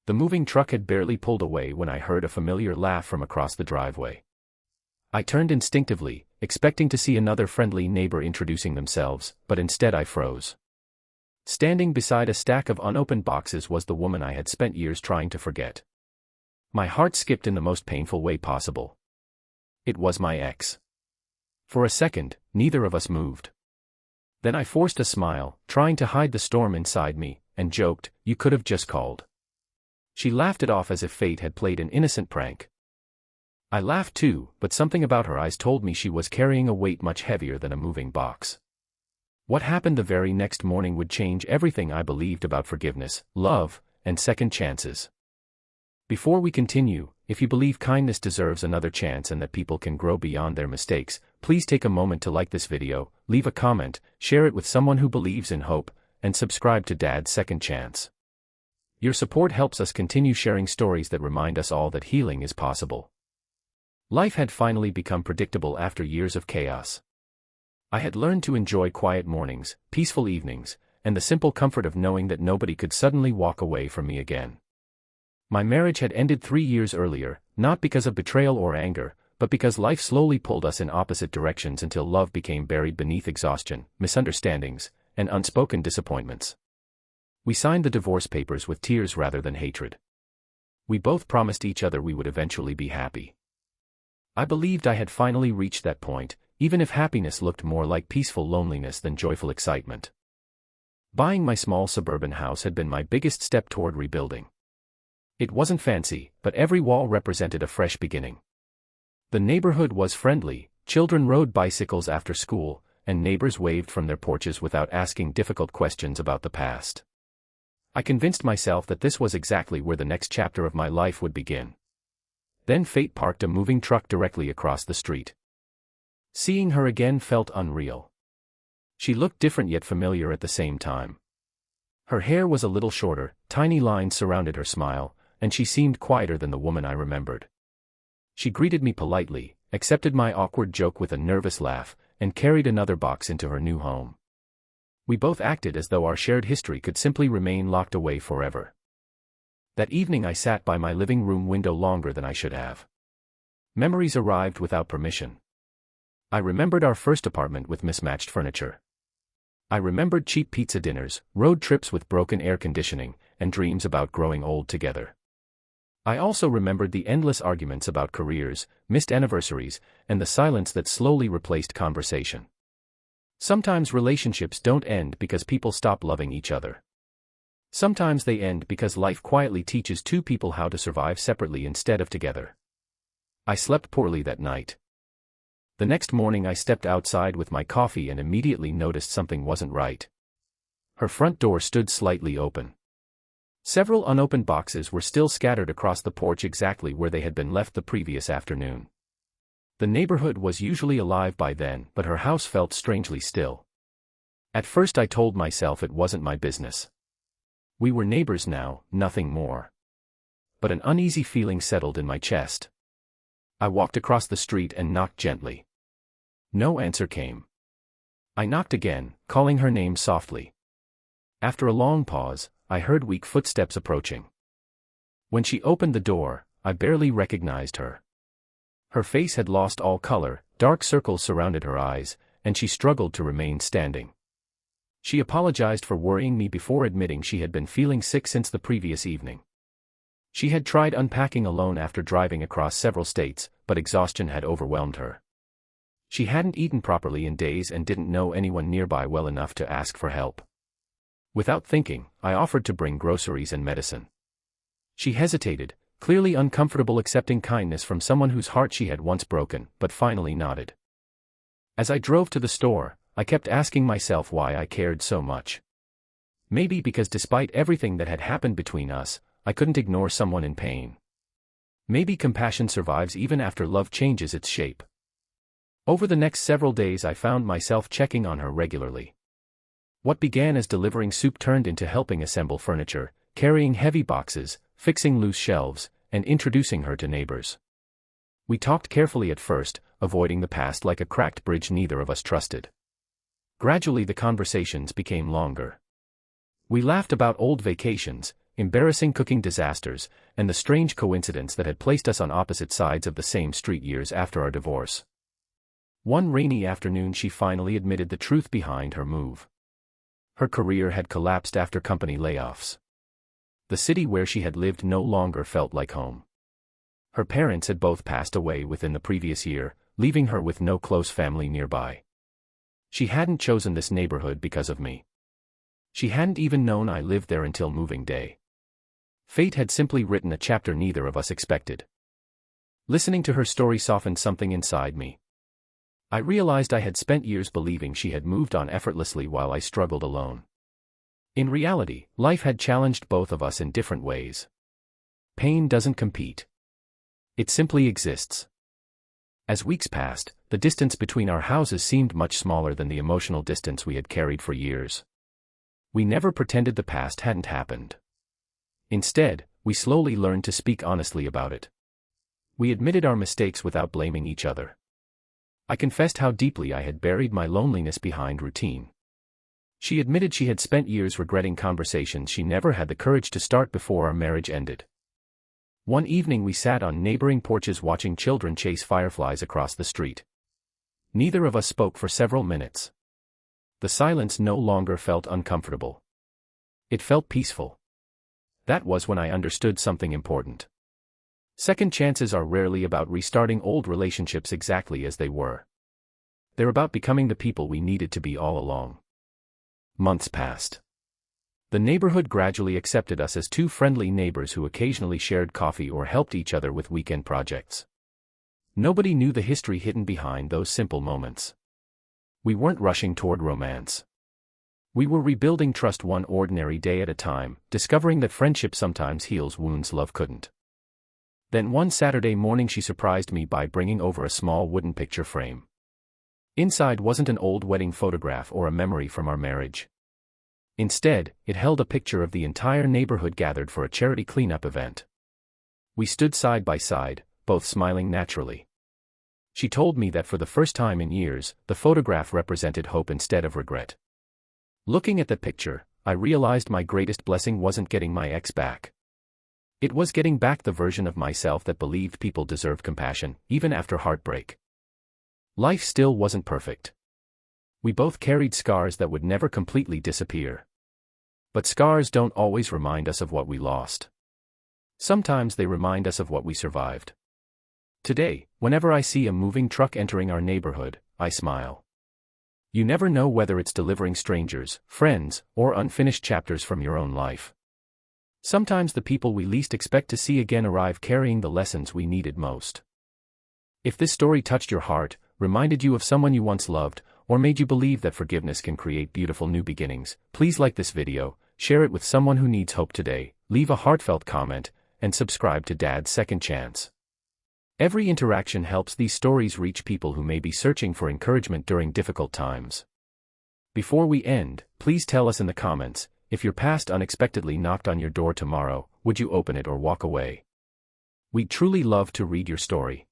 The moving truck had barely pulled away when I heard a familiar laugh from across the driveway. I turned instinctively, expecting to see another friendly neighbor introducing themselves, but instead I froze. Standing beside a stack of unopened boxes was the woman I had spent years trying to forget. My heart skipped in the most painful way possible. It was my ex. For a second, neither of us moved. Then I forced a smile, trying to hide the storm inside me, and joked, "You could have just called." She laughed it off as if fate had played an innocent prank. I laughed too, but something about her eyes told me she was carrying a weight much heavier than a moving box. What happened the very next morning would change everything I believed about forgiveness, love, and second chances. Before we continue, if you believe kindness deserves another chance and that people can grow beyond their mistakes, please take a moment to like this video, leave a comment, share it with someone who believes in hope, and subscribe to Dad's Second Chance. Your support helps us continue sharing stories that remind us all that healing is possible. Life had finally become predictable after years of chaos. I had learned to enjoy quiet mornings, peaceful evenings, and the simple comfort of knowing that nobody could suddenly walk away from me again. My marriage had ended 3 years earlier, not because of betrayal or anger, but because life slowly pulled us in opposite directions until love became buried beneath exhaustion, misunderstandings, and unspoken disappointments. We signed the divorce papers with tears rather than hatred. We both promised each other we would eventually be happy. I believed I had finally reached that point, even if happiness looked more like peaceful loneliness than joyful excitement. Buying my small suburban house had been my biggest step toward rebuilding. It wasn't fancy, but every wall represented a fresh beginning. The neighborhood was friendly, children rode bicycles after school, and neighbors waved from their porches without asking difficult questions about the past. I convinced myself that this was exactly where the next chapter of my life would begin. Then fate parked a moving truck directly across the street. Seeing her again felt unreal. She looked different yet familiar at the same time. Her hair was a little shorter, tiny lines surrounded her smile, and she seemed quieter than the woman I remembered. She greeted me politely, accepted my awkward joke with a nervous laugh, and carried another box into her new home. We both acted as though our shared history could simply remain locked away forever. That evening I sat by my living room window longer than I should have. Memories arrived without permission. I remembered our first apartment with mismatched furniture. I remembered cheap pizza dinners, road trips with broken air conditioning, and dreams about growing old together. I also remembered the endless arguments about careers, missed anniversaries, and the silence that slowly replaced conversation. Sometimes relationships don't end because people stop loving each other. Sometimes they end because life quietly teaches two people how to survive separately instead of together. I slept poorly that night. The next morning I stepped outside with my coffee and immediately noticed something wasn't right. Her front door stood slightly open. Several unopened boxes were still scattered across the porch exactly where they had been left the previous afternoon. The neighborhood was usually alive by then, but her house felt strangely still. At first I told myself it wasn't my business. We were neighbors now, nothing more. But an uneasy feeling settled in my chest. I walked across the street and knocked gently. No answer came. I knocked again, calling her name softly. After a long pause, I heard weak footsteps approaching. When she opened the door, I barely recognized her. Her face had lost all color, dark circles surrounded her eyes, and she struggled to remain standing. She apologized for worrying me before admitting she had been feeling sick since the previous evening. She had tried unpacking alone after driving across several states, but exhaustion had overwhelmed her. She hadn't eaten properly in days and didn't know anyone nearby well enough to ask for help. Without thinking, I offered to bring groceries and medicine. She hesitated, clearly uncomfortable accepting kindness from someone whose heart she had once broken, but finally nodded. As I drove to the store, I kept asking myself why I cared so much. Maybe because despite everything that had happened between us, I couldn't ignore someone in pain. Maybe compassion survives even after love changes its shape. Over the next several days I found myself checking on her regularly. What began as delivering soup turned into helping assemble furniture, carrying heavy boxes, fixing loose shelves, and introducing her to neighbors. We talked carefully at first, avoiding the past like a cracked bridge neither of us trusted. Gradually the conversations became longer. We laughed about old vacations, embarrassing cooking disasters, and the strange coincidence that had placed us on opposite sides of the same street years after our divorce. One rainy afternoon she finally admitted the truth behind her move. Her career had collapsed after company layoffs. The city where she had lived no longer felt like home. Her parents had both passed away within the previous year, leaving her with no close family nearby. She hadn't chosen this neighborhood because of me. She hadn't even known I lived there until moving day. Fate had simply written a chapter neither of us expected. Listening to her story softened something inside me. I realized I had spent years believing she had moved on effortlessly while I struggled alone. In reality, life had challenged both of us in different ways. Pain doesn't compete. It simply exists. As weeks passed, the distance between our houses seemed much smaller than the emotional distance we had carried for years. We never pretended the past hadn't happened. Instead, we slowly learned to speak honestly about it. We admitted our mistakes without blaming each other. I confessed how deeply I had buried my loneliness behind routine. She admitted she had spent years regretting conversations she never had the courage to start before our marriage ended. One evening we sat on neighboring porches watching children chase fireflies across the street. Neither of us spoke for several minutes. The silence no longer felt uncomfortable. It felt peaceful. That was when I understood something important. Second chances are rarely about restarting old relationships exactly as they were. They're about becoming the people we needed to be all along. Months passed. The neighborhood gradually accepted us as two friendly neighbors who occasionally shared coffee or helped each other with weekend projects. Nobody knew the history hidden behind those simple moments. We weren't rushing toward romance. We were rebuilding trust one ordinary day at a time, discovering that friendship sometimes heals wounds love couldn't. Then one Saturday morning she surprised me by bringing over a small wooden picture frame. Inside wasn't an old wedding photograph or a memory from our marriage. Instead, it held a picture of the entire neighborhood gathered for a charity cleanup event. We stood side by side, both smiling naturally. She told me that for the first time in years, the photograph represented hope instead of regret. Looking at the picture, I realized my greatest blessing wasn't getting my ex back. It was getting back the version of myself that believed people deserved compassion, even after heartbreak. Life still wasn't perfect. We both carried scars that would never completely disappear. But scars don't always remind us of what we lost. Sometimes they remind us of what we survived. Today, whenever I see a moving truck entering our neighborhood, I smile. You never know whether it's delivering strangers, friends, or unfinished chapters from your own life. Sometimes the people we least expect to see again arrive carrying the lessons we needed most. If this story touched your heart, reminded you of someone you once loved, or made you believe that forgiveness can create beautiful new beginnings, please like this video, share it with someone who needs hope today, leave a heartfelt comment, and subscribe to Dad's Second Chance. Every interaction helps these stories reach people who may be searching for encouragement during difficult times. Before we end, please tell us in the comments, if your past unexpectedly knocked on your door tomorrow, would you open it or walk away? We'd truly love to read your story.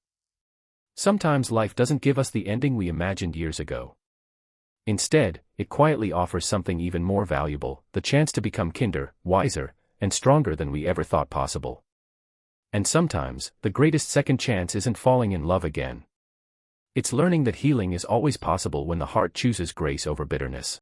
Sometimes life doesn't give us the ending we imagined years ago. Instead, it quietly offers something even more valuable, the chance to become kinder, wiser, and stronger than we ever thought possible. And sometimes, the greatest second chance isn't falling in love again. It's learning that healing is always possible when the heart chooses grace over bitterness.